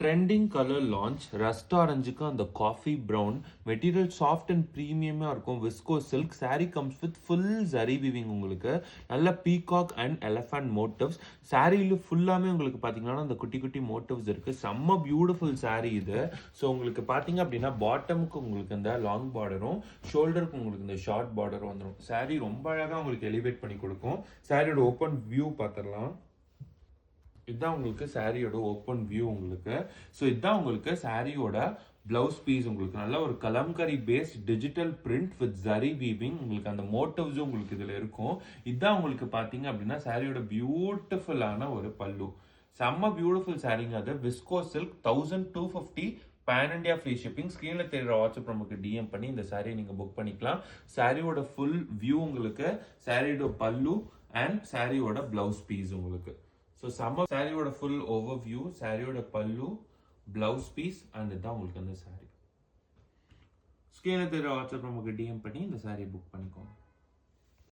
Trending colour launch rust ஆரஞ்சுக்கு அந்த coffee brown material soft and ப்ரீமியமாக இருக்கும். Viscose silk sari comes with full zari weaving. உங்களுக்கு நல்ல பீகாக் அண்ட் எலஃபண்ட் மோட்டிவ்ஸ் சாரீல ஃபுல்லாமே உங்களுக்கு பார்த்தீங்கன்னா அந்த குட்டி குட்டி மோட்டிவ்ஸ் இருக்கு. செம்ம பியூட்டிஃபுல் சாரீ இது. ஸோ உங்களுக்கு பார்த்தீங்க அப்படின்னா பாட்டமுக்கு உங்களுக்கு இந்த லாங் பார்டரும் ஷோல்டருக்கு உங்களுக்கு இந்த ஷார்ட் பார்டரும் வந்துடும். சாரீ ரொம்ப அழகாக உங்களுக்கு எலிவேட் பண்ணி கொடுக்கும். சாரியோட ஓப்பன் வியூ பார்த்துடலாம். இதுதான் உங்களுக்கு சாரியோட ஓப்பன் வியூ உங்களுக்கு. ஸோ இதுதான் உங்களுக்கு சாரியோட பிளவுஸ் பீஸ். உங்களுக்கு நல்ல ஒரு kalamkari based digital print with zari weaving. உங்களுக்கு அந்த மோட்டிவ்ஸும் உங்களுக்கு இதில் இருக்கும். இதுதான் உங்களுக்கு பார்த்தீங்க அப்படின்னா சாரியோட பியூட்டிஃபுல்லான ஒரு பல்லு. செம்ம பியூட்டிஃபுல் சாரிங்க. அது viscose silk 1250 pan India free shipping. ஸ்க்ரீனில் தெரியுற வாட்ஸ்அப் நமக்கு டிஎம் பண்ணி இந்த சாரியை நீங்கள் புக் பண்ணிக்கலாம். சாரியோட ஃபுல் வியூ உங்களுக்கு, சாரியோட பல்லு அண்ட் சாரியோட பிளவுஸ் பீஸ் உங்களுக்கு. ஸோ சம்மர் சாரியோட ஃபுல் ஓவர் வியூ, சாரியோட பல்லு, பிளவுஸ் பீஸ் அண்ட் இதுதான் உங்களுக்கு அந்த சாரி. ஸ்கேல தெரியுற வாட்ஸ்அப் நமக்கு டிஎம் பண்ணி இந்த சாரியை புக் பண்ணிக்கோங்க.